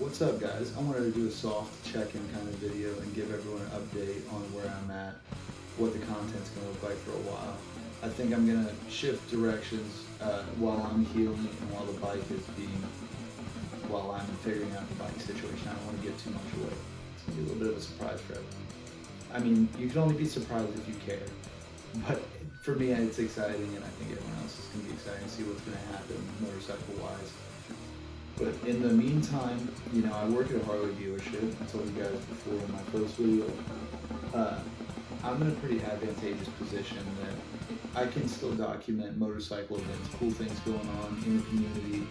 What's up, guys? I wanted to do a soft check-in kind of video and give everyone an update on where I'm at, what the content's going to look like for a while. I think I'm going to shift directions while I'm healing and while while I'm figuring out the bike situation. I don't want to give too much away. It's going to be a little bit of a surprise for everyone. I mean, you can only be surprised if you care. But for me, it's exciting, and I think everyone else is going to be excited to see what's going to happen motorcycle-wise. But in the meantime, I work at a Harley dealership. I told you guys before in my first video. I'm in a pretty advantageous position that I can still document motorcycle events, cool things going on in the community,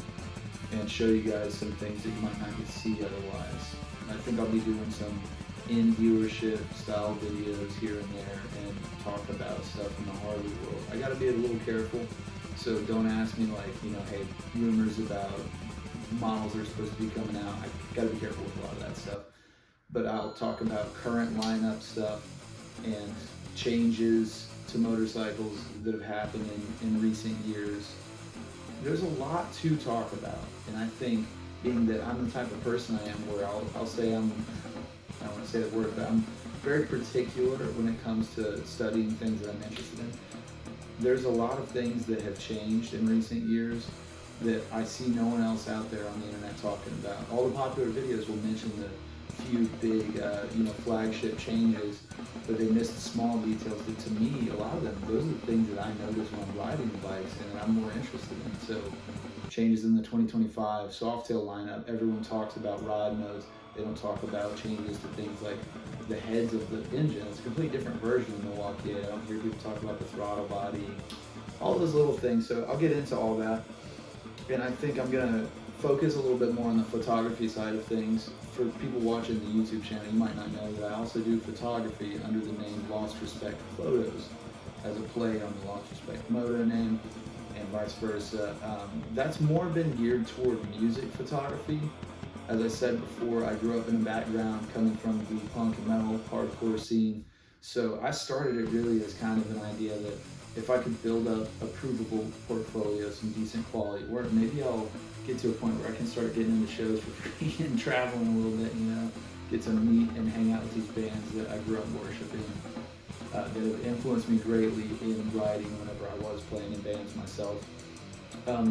and show you guys some things that you might not get to see otherwise. I think I'll be doing some in-dealership style videos here and there and talk about stuff in the Harley world. I gotta be a little careful, so don't ask me hey, rumors about models are supposed to be coming out. I gotta be careful with a lot of that stuff. But I'll talk about current lineup stuff and changes to motorcycles that have happened in recent years. There's a lot to talk about, and I think being that I'm the type of person I am where I'll say I don't want to say that word, but I'm very particular when it comes to studying things that I'm interested in. There's a lot of things that have changed in recent years that I see no one else out there on the internet talking about. All the popular videos will mention the few big, flagship changes, but they miss the small details that to me, a lot of them, those are the things that I notice when I'm riding the bikes and that I'm more interested in. So changes in the 2025 Softail lineup, everyone talks about ride modes. They don't talk about changes to things like the heads of the engine. It's a completely different version of Milwaukee. I don't hear people talk about the throttle body, all those little things. So I'll get into all that. And I think I'm going to focus a little bit more on the photography side of things. For people watching the YouTube channel, you might not know that I also do photography under the name Lost Respect Photos as a play on the Lost Respect Moto name and vice versa. That's more been geared toward music photography. As I said before, I grew up in a background coming from the punk and metal hardcore scene. So I started it really as kind of an idea that if I could build up a provable portfolio, some decent quality work, maybe I'll get to a point where I can start getting into shows for free and traveling a little bit, get to meet and hang out with these bands that I grew up worshiping, that have influenced me greatly in writing whenever I was playing in bands myself.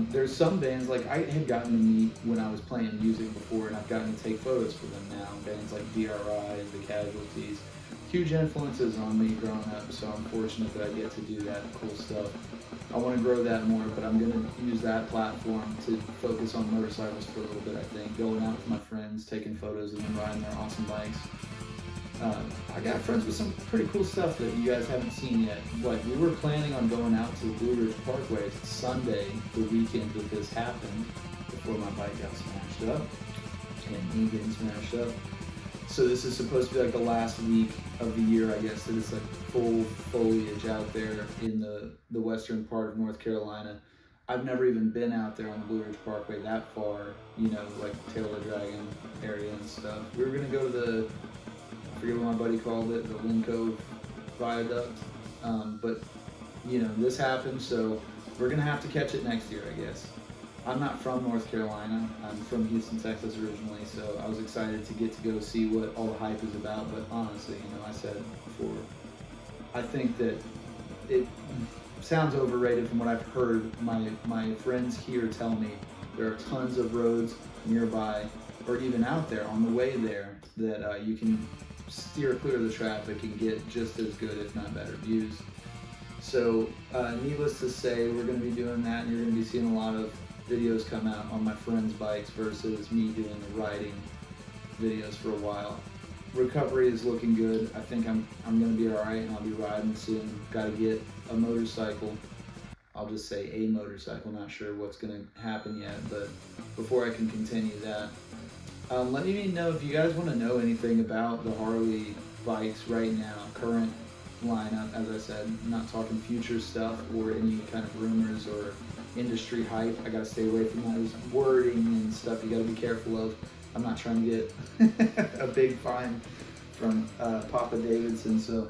There's some bands, like I had gotten to meet when I was playing music before, and I've gotten to take photos for them now. Bands like DRI, The Casualties, huge influences on me growing up, so I'm fortunate that I get to do that cool stuff. I want to grow that more, but I'm going to use that platform to focus on motorcycles for a little bit, I think. Going out with my friends, taking photos of them riding their awesome bikes. I got friends with some pretty cool stuff that you guys haven't seen yet. Like, we were planning on going out to the Blue Ridge Parkway Sunday, the weekend that this happened, before my bike got smashed up, and me getting smashed up. So this is supposed to be like the last week of the year, I guess, that it's like full foliage out there in the western part of North Carolina. I've never even been out there on the Blue Ridge Parkway that far, like Taylor Dragon area and stuff. We were gonna go to I forget what my buddy called it, the Lynn Cove Viaduct. But this happened, so we're gonna have to catch it next year, I guess. I'm not from North Carolina. I'm from Houston, Texas originally, so I was excited to get to go see what all the hype is about. But honestly, I said before, I think that it sounds overrated from what I've heard. My friends here tell me there are tons of roads nearby or even out there on the way there that you can steer clear of the traffic and get just as good, if not better, views. So needless to say, we're going to be doing that, and you're going to be seeing a lot of videos come out on my friends' bikes versus me doing the riding videos for a while. Recovery is looking good. I think I'm going to be alright, and I'll be riding soon. Got to get a motorcycle. I'll just say a motorcycle, not sure what's going to happen yet, but before I can continue that, let me know if you guys want to know anything about the Harley bikes right now, current lineup. As I said, I'm not talking future stuff or any kind of rumors or industry hype. I gotta stay away from those wording and stuff you gotta be careful of. I'm not trying to get a big fine from Papa Davidson, so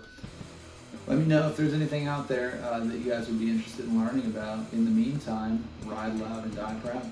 let me know if there's anything out there that you guys would be interested in learning about. In the meantime, ride loud and die proud.